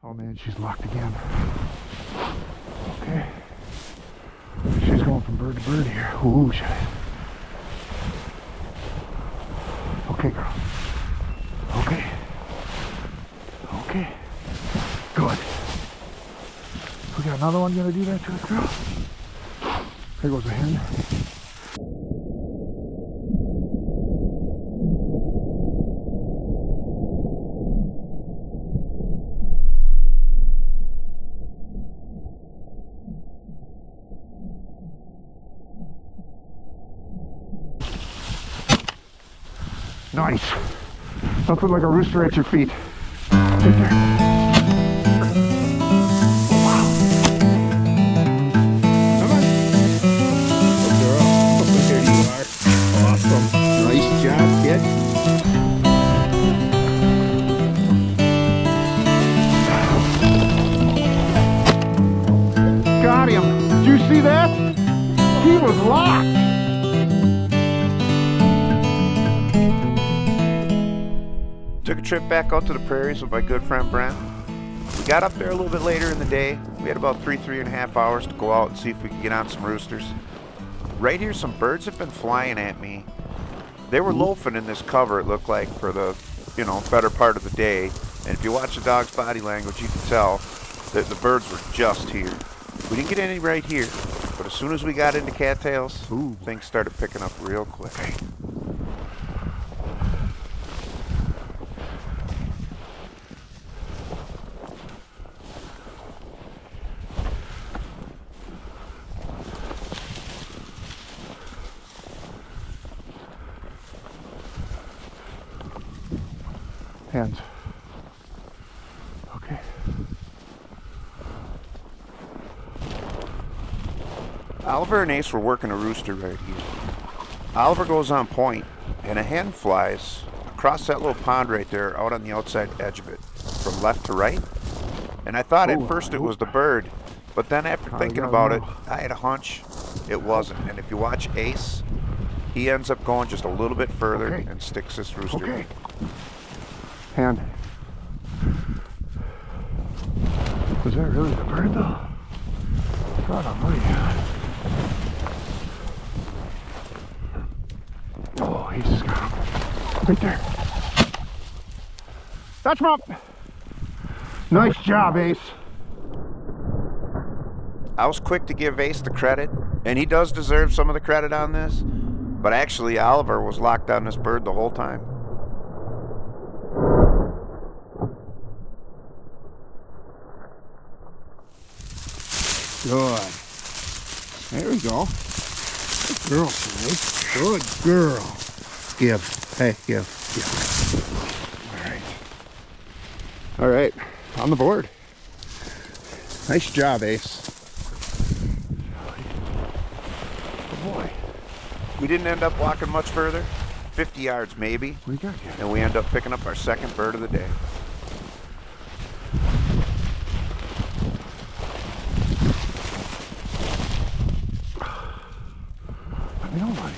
Oh man, she's locked again. Okay. She's going from bird to bird here. Ooh, okay, girl. Okay. Okay. Good. We got another one gonna do that to us, girl. There goes the hen. Nice. Nothing like a rooster at your feet. Right there. Wow. Come on. Good girl. There you are. Awesome. Nice job, kid. Got him. Did you see that? He was locked. Took a trip back out to the prairies with my good friend Brent. We got up there a little bit later in the day. We had about three and a half hours to go out and see if we could get on some roosters. Right here, some birds have been flying at me. They were loafing in this cover, it looked like, for the, better part of the day. And if you watch the dog's body language, you can tell that the birds were just here. We didn't get any right here, but as soon as we got into cattails, things started picking up real quick. Hands. Okay. Oliver and Ace were working a rooster right here. Oliver goes on point, and a hen flies across that little pond right there out on the outside edge of it, from left to right. And I thought at first it was the bird, but then after thinking about it, I had a hunch it wasn't. And if you watch Ace, he ends up going just a little bit further and sticks this rooster. Okay. Hand. Was that really the bird though? God almighty. Oh, he's just got him. Right there. Touch him up. Nice job, Ace. I was quick to give Ace the credit, and he does deserve some of the credit on this, but actually Oliver was locked on this bird the whole time. Good. There we go. Good girl, Sinead. Good girl. Give. Hey, give. All right. On the board. Nice job, Ace. Good boy. We didn't end up walking much further, 50 yards maybe, We got you. and we end up picking up our second bird of the day. Let me know, buddy.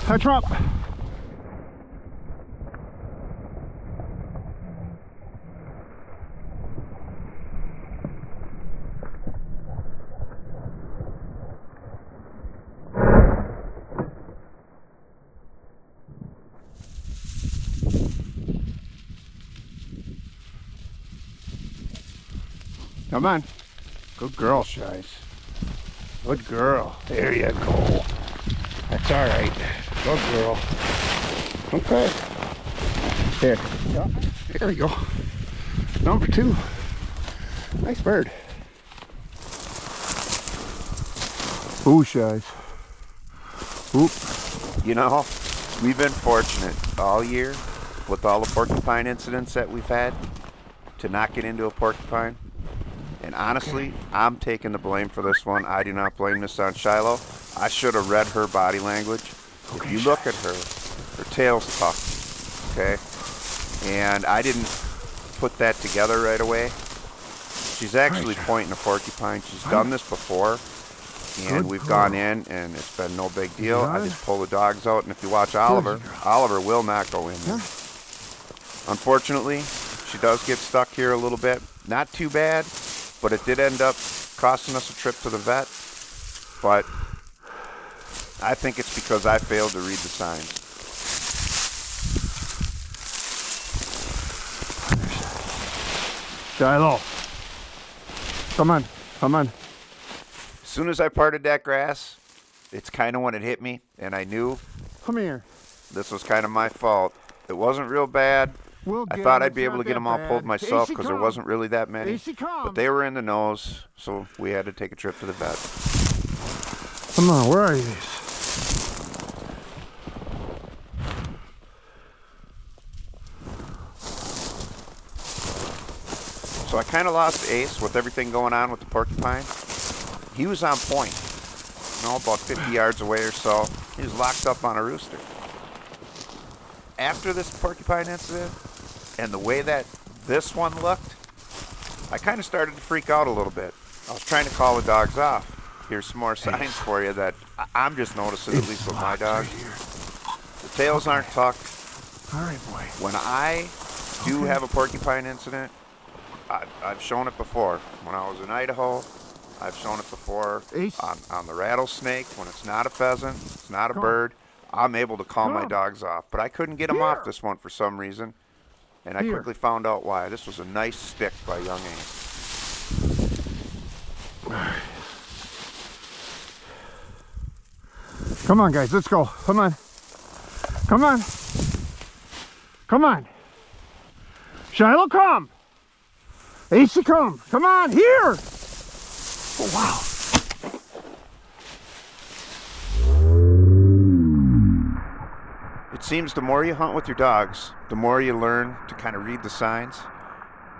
Touch her up. Come on. Good girl, Shies. Good girl. There you go. That's all right. Good girl. Okay. There. Yeah. There we go. Number 2. Nice bird. Ooh, Shies. Oop. We've been fortunate all year with all the porcupine incidents that we've had to not get into a porcupine. And honestly, I'm taking the blame for this one. I do not blame this on Shiloh. I should have read her body language. If you look at her tail's tucked, okay? And I didn't put that together right away. She's actually pointing a porcupine. She's done this before. And we've gone in, and it's been no big deal. I just pull the dogs out, and if you watch Oliver, Oliver will not go in there. Unfortunately, she does get stuck here a little bit. Not too bad, but it did end up costing us a trip to the vet. But I think it's because I failed to read the signs. Shiloh. Come on, come on. As soon as I parted that grass, it's kind of when it hit me, and I knew Come here. this was kind of my fault. It wasn't real bad. I thought I'd be able to get them all pulled myself because there wasn't really that many. But they were in the nose, so we had to take a trip to the vet. Come on, where are you? So I kind of lost Ace with everything going on with the porcupine. He was on point, about 50 yards away or so. He was locked up on a rooster. After this porcupine incident, and the way that this one looked, I kind of started to freak out a little bit. I was trying to call the dogs off. Here's some more signs for you that I'm just noticing, at least with my dogs. The tails aren't tucked. All right, boy. When I do have a porcupine incident, I've shown it before. When I was in Idaho, I've shown it before on the rattlesnake. When it's not a pheasant, it's not a bird, I'm able to call my dogs off. But I couldn't get them off this one for some reason, and I quickly found out why. This was a nice stick by young Ace. Come on, guys, let's go. Come on. Come on. Come on. Shiloh, come. Ace, come. Come on, here. Oh, wow. It seems the more you hunt with your dogs, the more you learn to kind of read the signs.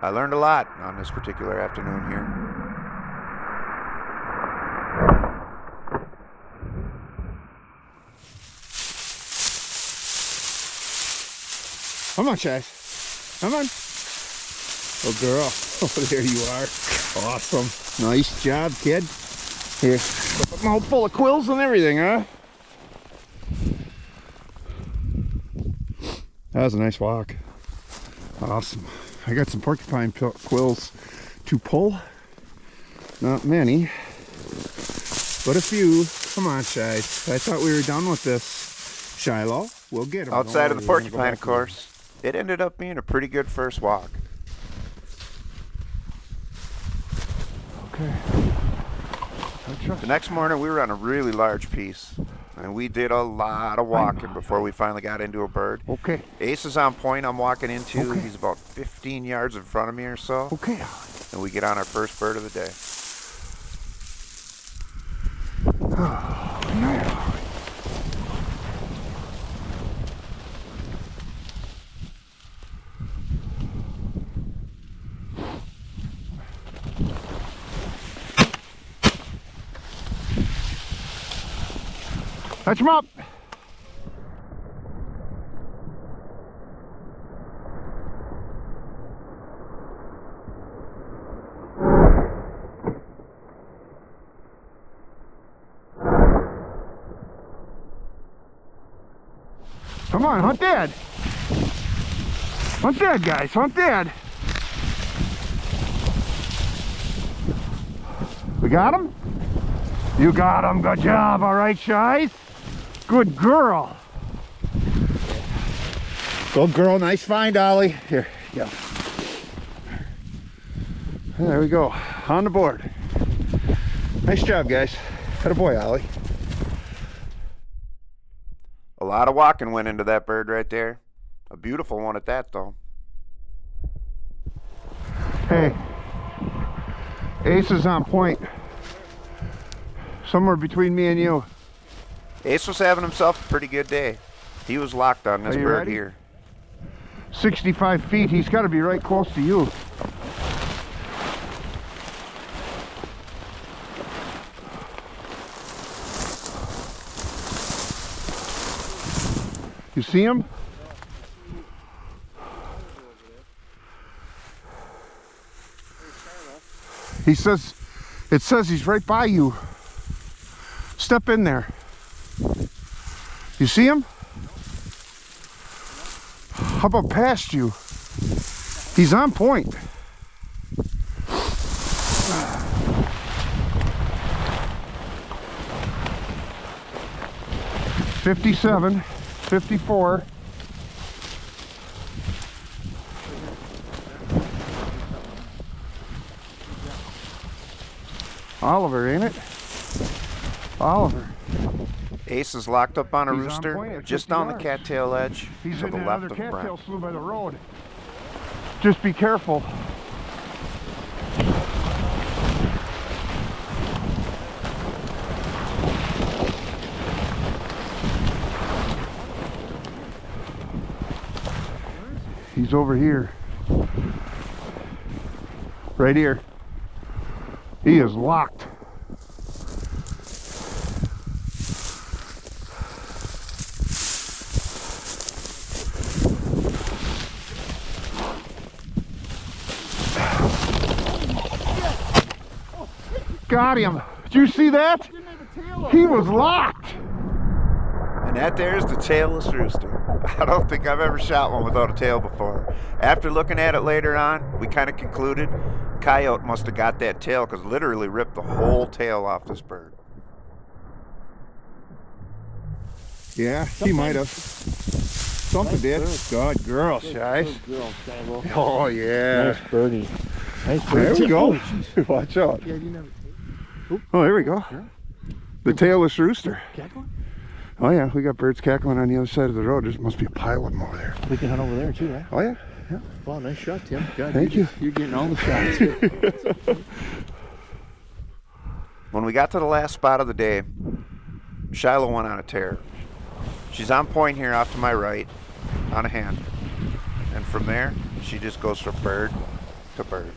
I learned a lot on this particular afternoon here. Come on, Chaz. Come on. Oh, girl. Oh, there you are. Awesome. Nice job, kid. Here. I'm all full of quills and everything, huh? That was a nice walk. Awesome. I got some porcupine quills to pull. Not many, but a few. Come on, Shies. I thought we were done with this. Shiloh, we'll get them. Outside of the porcupine, of course, it ended up being a pretty good first walk. Okay. The next morning, we were on a really large piece, and we did a lot of walking before we finally got into a bird. Okay. Ace is on point. I'm walking into. He's about 15 yards in front of me or so. Okay. And we get on our first bird of the day. Oh, no. Touch him up. Come on, hunt dead. Hunt dead, guys, hunt dead. We got him? You got him, good job, all right, Shies? Good girl. Good girl, nice find, Ollie. Here, go. There we go, on the board. Nice job, guys. Attaboy, Ollie. A lot of walking went into that bird right there. A beautiful one at that, though. Hey, Ace is on point. Somewhere between me and you. Ace was having himself a pretty good day. He was locked on this bird here. 65 feet, he's got to be right close to you. You see him? He says, it says he's right by you. step in there. You see him? How about past you? He's on point. $57, $54. Oliver, ain't it? Oliver. Ace is locked up on a He's on rooster point at just 50 on the yards. cattail edge He's to in the another left of cattail Brent. slough by the road. Just be careful. He's over here. Right here. He is locked. Got him. Did you see that? He was locked. And that there's the tailless rooster. I don't think I've ever shot one without a tail before. After looking at it later on, we kind of concluded coyote must have got that tail because literally ripped the whole tail off this bird. Yeah, he might have. Something did. Good girl, Shy. Good girl, Shiloh. Oh, yeah. Nice birdie. Nice birdie. There we go. Oh, Watch out. yeah, you never. Oh, there we go. The tailless rooster. Cackling? Oh, yeah, we got birds cackling on the other side of the road. There must be a pile of them over there. We can hunt over there too, right? Oh, yeah. Wow, nice shot, Tim. God, Thank you. You're getting all the shots. When we got to the last spot of the day, Shiloh went on a tear. She's on point here off to my right on a hand. And from there, she just goes from bird to bird.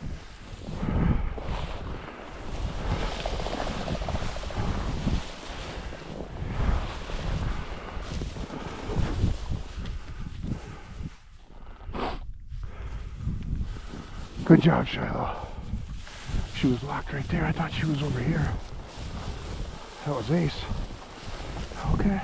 Good job, Shiloh. She was locked right there. I thought she was over here. That was Ace. Okay.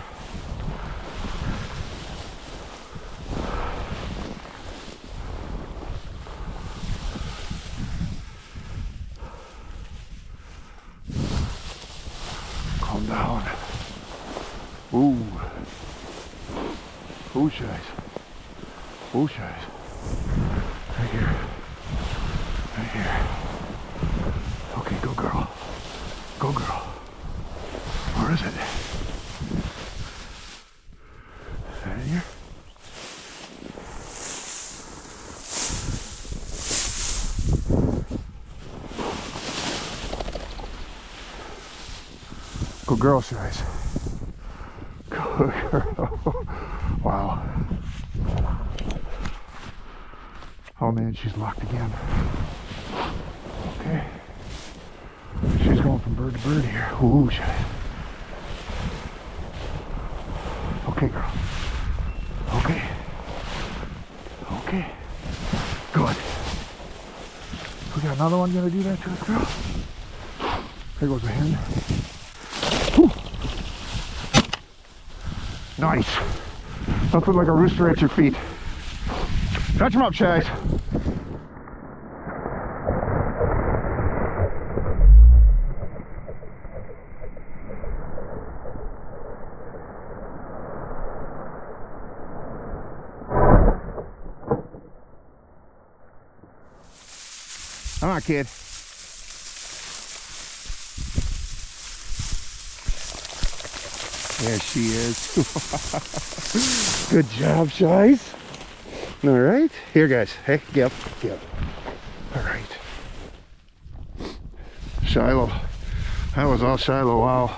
Calm down. Ooh. Ooh, shies. Ooh, shies. Right here. Right here. Okay, go girl. Go girl. Where is it? Right here. Good girl, Shies. Good girl. Wow. Oh man, she's locked again. Okay. She's going from bird to bird here. Ooh, shit. Okay, girl. Okay. Okay. Good. We got another one gonna do that to us, girl. There goes the hen. Whew. Nice. Nothing like a rooster at your feet. Touch them up, Shies. Come on, kid. There she is. Good job, Shies. All right. Here, guys. Hey, get up. Get up. All right. Shiloh. That was all Shiloh. Wow.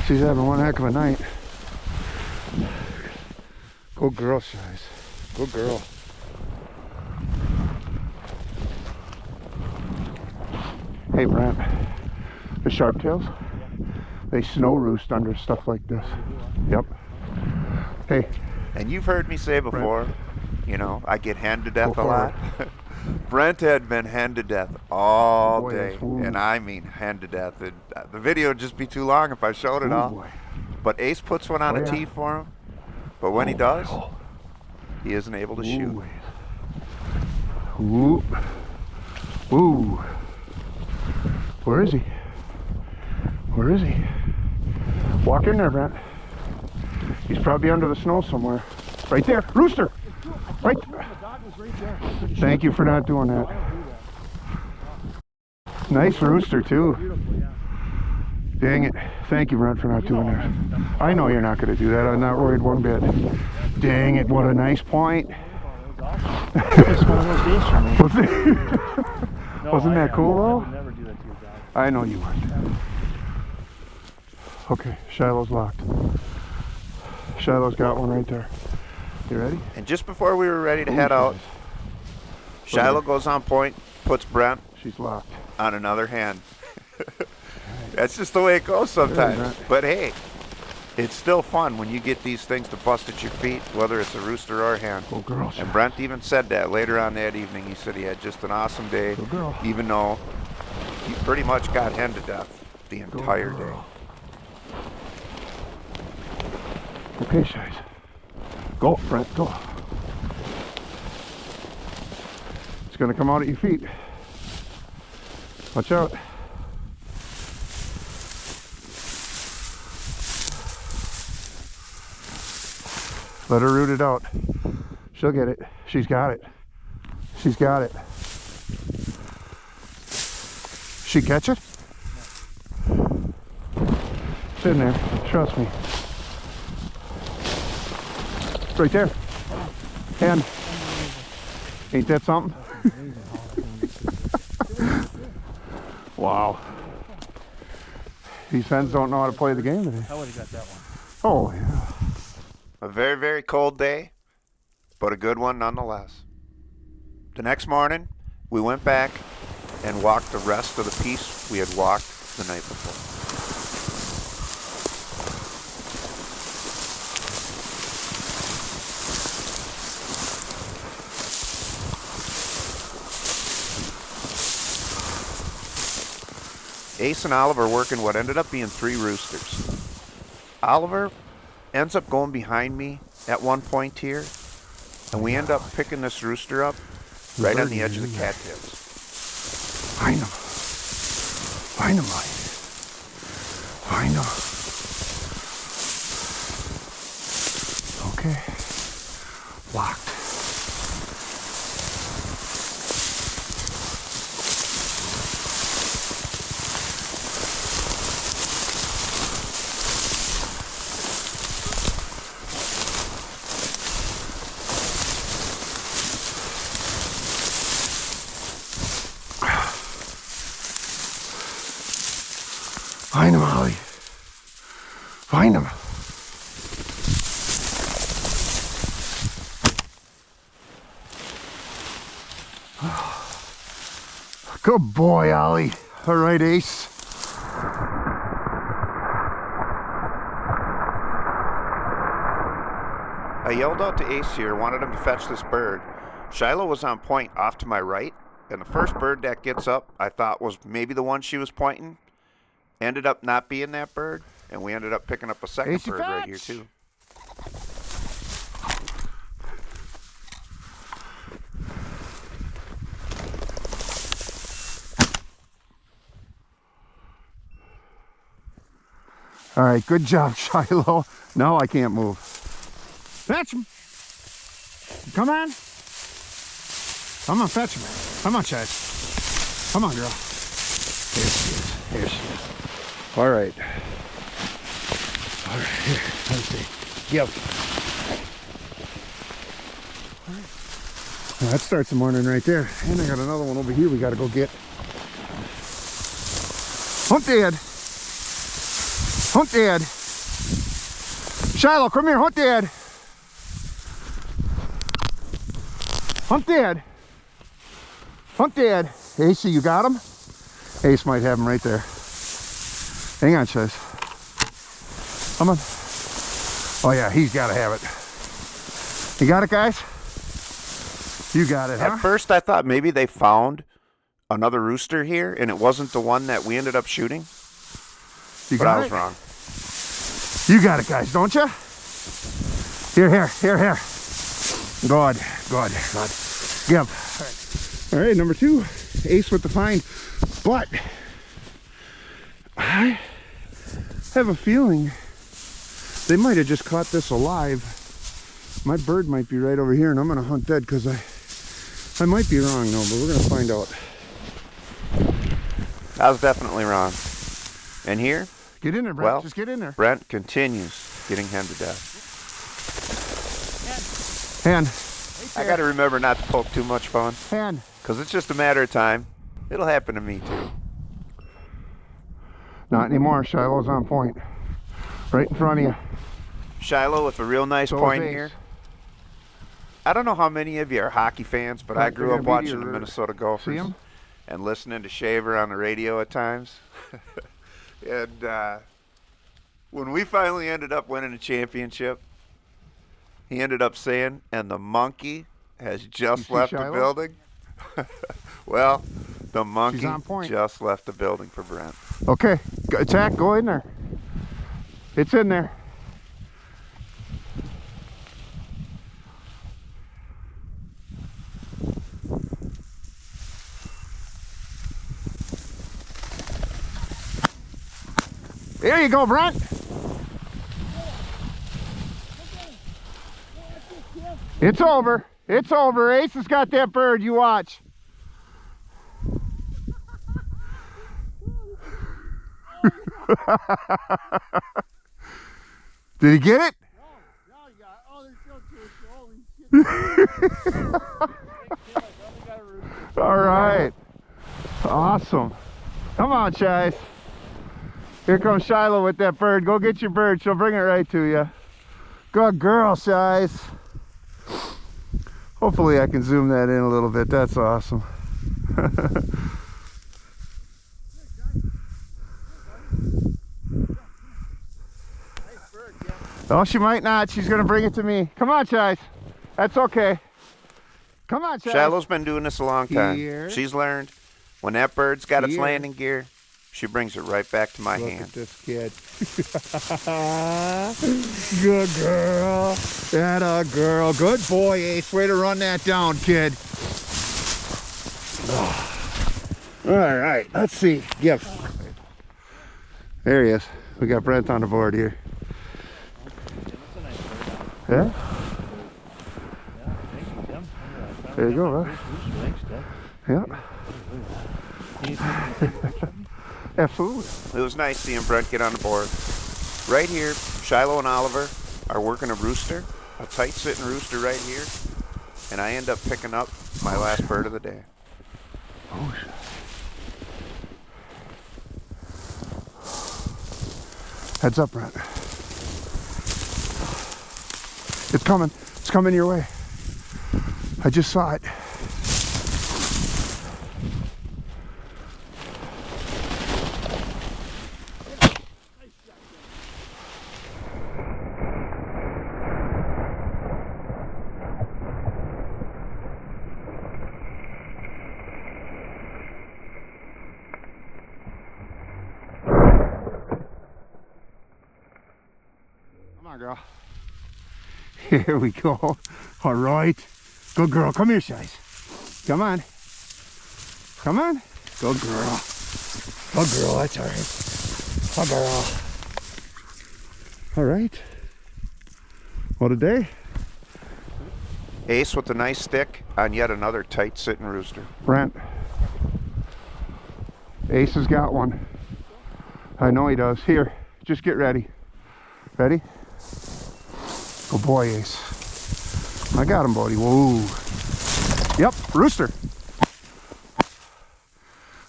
She's having one heck of a night. Good girl, Shies. Good girl. Hey, Brent. The sharptails, they snow roost under stuff like this. Yep. Hey. And you've heard me say before, you know, I get henned to death a lot. Brent had been henned to death all Boy, day, that's- ooh. and I mean henned to death. The video would just be too long if I showed it Ooh, all. boy. But Ace puts one on Oh, a yeah. tee for him. But when he Oh, does, boy. he isn't able to shoot. Ooh. Ooh. Where is he? Where is he? Walk in there, Brent. He's probably under the snow somewhere. Right there, rooster. Right. Thank you for not doing that. Nice rooster too. Dang it. Thank you, Brent, for not doing that. I know you're not going to do that. I'm not worried one bit. Dang it, what a nice point. It's one of those days for me. Wasn't that cool I though? would never do that to your dog. I know you would. Okay, Shiloh's locked. Shiloh's got one right there. You ready? And just before we were ready to head out, Shiloh goes on point, puts Brent She's locked. on another hand. That's just the way it goes sometimes. Brent. But hey, it's still fun when you get these things to bust at your feet, whether it's a rooster or a hen. Good girl. And Brent even said that later on that evening. He said he had just an awesome day, Good girl. even though he pretty much got henned to death the entire day. Okay, Shies. Go, Brent, go. It's gonna come out at your feet. Watch out. Let her root it out. She'll get it. She's got it. She's got it. She catch it? It's in there. Trust me. It's right there. And ain't that something? Wow. These hens don't know how to play the game today. I would have got that one. Oh yeah. A very, very cold day, but a good one nonetheless. The next morning, we went back and walked the rest of the piece we had walked the night before. Ace and Oliver working what ended up being 3 roosters. Oliver ends up going behind me at one point here, and we end up picking this rooster up right on the edge of the cattails. Find him. Find him, buddy. Find him. Okay. Locked. Find him, Ollie. Find him. Good boy, Ollie. All right, Ace. I yelled out to Ace here, wanted him to fetch this bird. Shiloh was on point off to my right, and the first bird that gets up I thought was maybe the one she was pointing. Ended up not being that bird, and we ended up picking up a second Ace, you bird right fetch. here too. All right, good job, Shiloh. No, I can't move. Fetch him. Come on. I'm gonna fetch him. Come on, Chaz. Come on, girl. Here she is. Here she is. All right. All right, here. Let's see. Yep. All right. Now that starts the morning right there. And I got another one over here we gotta go get. Hunt Dad. Hunt Dad. Shiloh, come here. Hunt Dad. Hunt Dad. Hunt Dad. Ace, you got him? Ace might have him right there. Hang on, Chaz. Come on. Oh yeah, he's got to have it. You got it, guys? You got it, huh? At first, I thought maybe they found another rooster here, and it wasn't the one that we ended up shooting. You But got I was it? wrong. You got it, guys, don't you? Here. Good. Give. All right, number 2. Ace with the find. But I have a feeling they might have just caught this alive. My bird might be right over here, and I'm going to hunt dead because I might be wrong, though, but we're going to find out. I was definitely wrong. And here, Get in there, Brent. Well, Just get in there. Brent continues getting henned to death. Hand. I got to remember not to poke too much fun, Hand. because it's just a matter of time. It'll happen to me, too. Not anymore. Shiloh's on point. Right in front of you. Shiloh with a real nice So point is Ace. here. I don't know how many of you are hockey fans, but I Right, grew they're up gonna beat watching the you. Minnesota See Gophers 'em? and listening to Shaver on the radio at times. And when we finally ended up winning a championship, he ended up saying, "And the monkey has just see left the Shiloh? building." Well, the monkey on point. just left the building for Brent. Okay. Attack. Go in there. It's in there. There you go, Brent. It's over. It's over. Ace has got that bird. You watch. Did he get it? All right. Awesome. Come on, Chase. Here comes Shiloh with that bird. Go get your bird. She'll bring it right to you. Good girl, Shies. Hopefully I can zoom that in a little bit. That's awesome. Oh, she might not. She's going to bring it to me. Come on, Shies. That's okay. Come on, Shies. Shiloh's been doing this a long time. Here. She's learned when that bird's got its Here. landing gear, she brings it right back to my Look hand. at this kid. Good girl. That a girl. Good boy, Ace. Way to run that down, kid. All right. Let's see. Give. There he is. We got Brent on the board here. Yeah? There you go, huh? Yeah. Absolutely. It was nice seeing Brent get on the board. Right here, Shiloh and Oliver are working a rooster, a tight sitting rooster right here, and I end up picking up my last bird of the day. Oh, heads up, Brent. It's coming. It's coming your way. I just saw it. Come on, girl. Here we go. All right. Good girl. Come here, Shies. Come on. Come on. Good girl. Good girl. That's all right. Good girl. All right. What a day. Ace with a nice stick on yet another tight sitting rooster. Brent. Ace has got one. I know he does. Here, just get ready. Ready? Good boy, Ace. I got him, buddy. Whoa. Yep, rooster.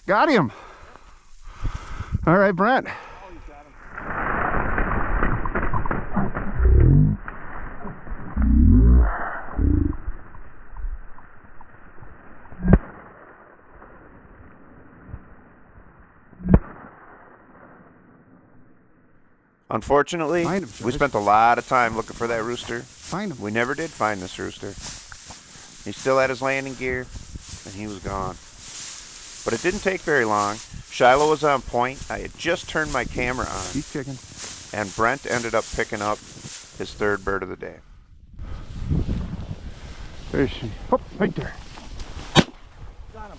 Got him. All right, Brent. Unfortunately, Find him, we Shies. spent a lot of time looking for that rooster. Find him. We never did find this rooster. He still had his landing gear, and he was gone. But it didn't take very long. Shiloh was on point. I had just turned my camera on, He's kicking. and Brent ended up picking up his third bird of the day. There she. Oh, right there. Got him.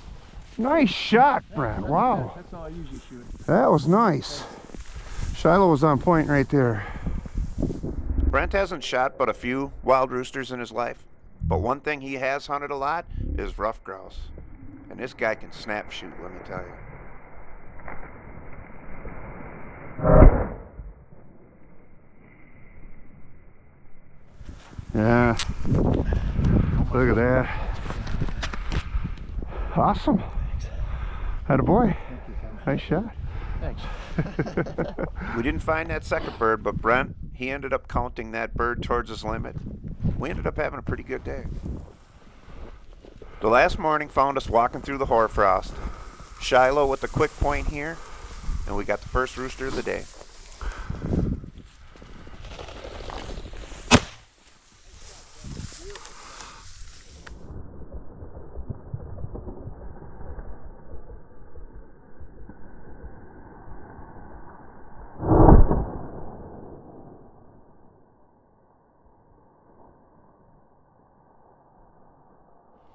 Nice shot, Brent. Wow. That's all I usually shoot. That was nice. Shiloh was on point right there. Brent hasn't shot but a few wild roosters in his life, but one thing he has hunted a lot is rough grouse. And this guy can snap shoot, let me tell you. Yeah. Look at that. Awesome. Attaboy. Nice shot. Thanks. We didn't find that second bird, but Brent, he ended up counting that bird towards his limit. We ended up having a pretty good day. The last morning found us walking through the hoarfrost. Shiloh with the quick point here, and we got the first rooster of the day.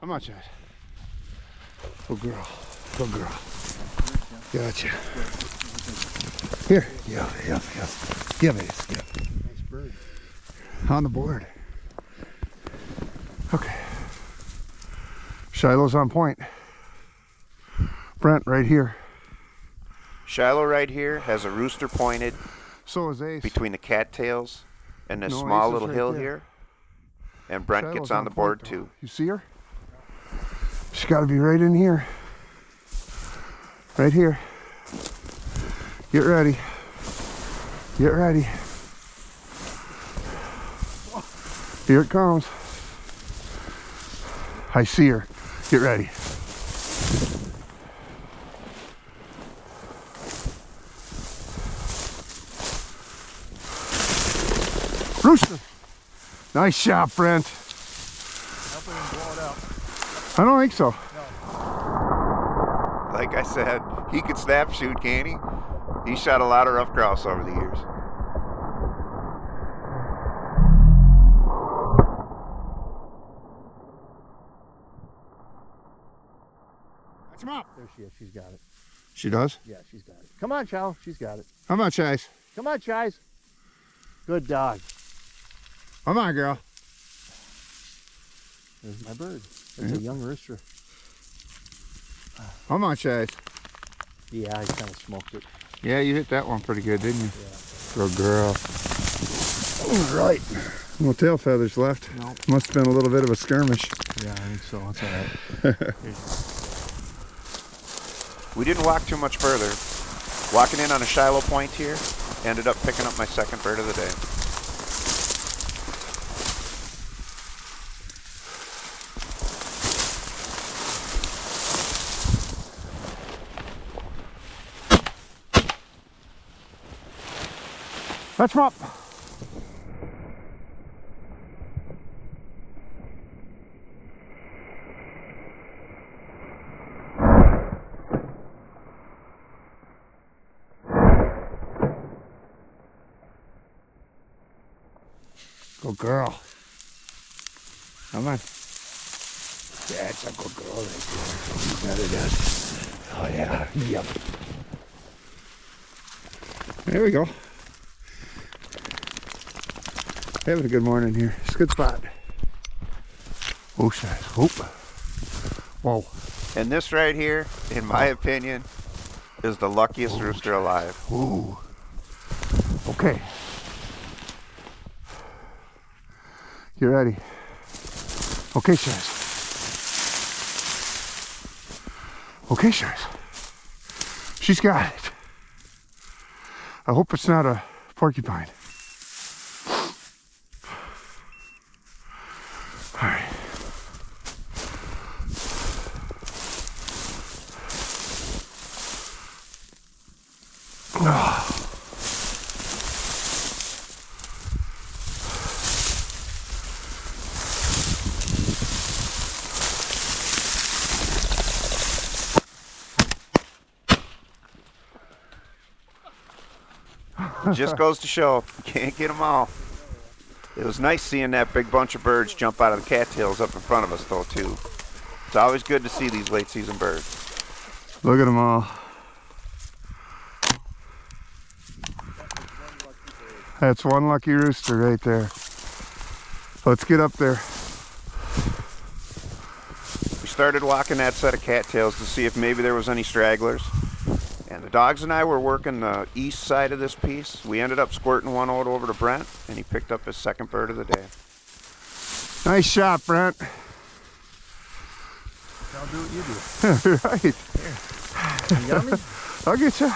How much that? Good girl. Good girl. Gotcha. Here. Yeah. Give it. Nice bird. On the board. Okay. Shiloh's on point. Brent right here. Shiloh right here has a rooster pointed So is Ace. between the cattails and this No, small Ace is little right hill there. here. And Brent Shiloh's gets on the board point, though. too. You see her? She's got to be right in here. Right here. Get ready. Get ready. Here it comes. I see her. Get ready. Rooster. Nice shot, Brent. Help him blow it out. I don't think so. Like I said, he could snap shoot, can't he? He shot a lot of rough grouse over the years. Catch him up. There she is. She's got it. She does? Yeah, she's got it. Come on, Chow. She's got it. How much, Ice? Come on, Chise. Good dog. Come on, girl. There's my bird. That's a young rooster. How much, Ice? Yeah, he kind of smoked it. Yeah, you hit that one pretty good, didn't you? Yeah. Good girl. All right. No tail feathers left. Nope. Must have been a little bit of a skirmish. Yeah, I think so. That's all right. We didn't walk too much further. Walking in on a Shiloh point here, ended up picking up my second bird of the day. Let's him up. Good girl. Come on. That's a good girl right there. You got it. Oh yeah. Yep. There we go. Having a good morning here. It's a good spot. Oh, shit. Oh. Whoa. And this right here, in my opinion, is the luckiest rooster alive. Ooh. Okay. You ready? Okay, Shaz. Okay, Shaz. She's got it. I hope it's not a porcupine. All right. Oh. Just goes to show, you can't get them all. It was nice seeing that big bunch of birds jump out of the cattails up in front of us, though, too. It's always good to see these late season birds. Look at them all. That's one lucky rooster right there. Let's get up there. We started walking that set of cattails to see if maybe there was any stragglers. And the dogs and I were working the east side of this piece. We ended up squirting one out over to Brent, and he picked up his second bird of the day. Nice shot, Brent. I'll do what you do. Right. You got me? I'll get you.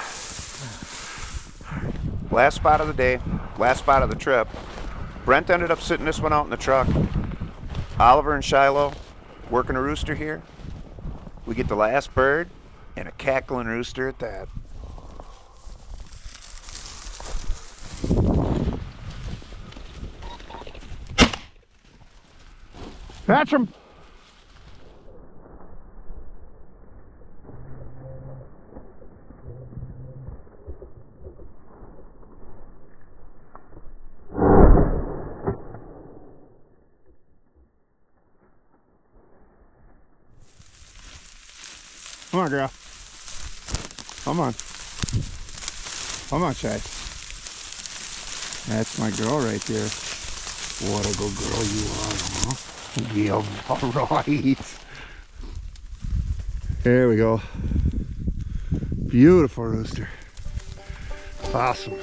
Last spot of the day, last spot of the trip. Brent ended up sitting this one out in the truck. Oliver and Shiloh working a rooster here. We get the last bird, and a cackling rooster at that. Catch him. Come on, girl. Come on. Come on, Shay. That's my girl right there. What a good girl you are, huh? Yeah, all right. There we go. Beautiful rooster. Awesome.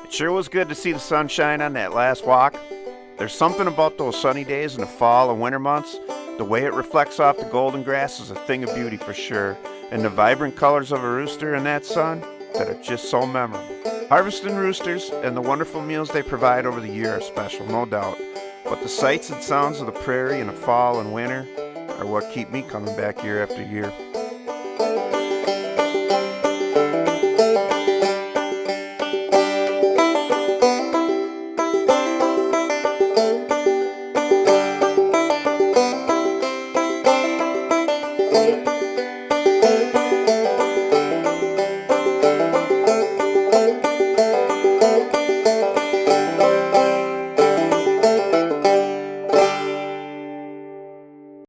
It sure was good to see the sunshine on that last walk. There's something about those sunny days in the fall and winter months. The way it reflects off the golden grass is a thing of beauty for sure. And the vibrant colors of a rooster in that sun that are just so memorable. Harvesting roosters and the wonderful meals they provide over the year are special, no doubt. But the sights and sounds of the prairie in the fall and winter are what keep me coming back year after year.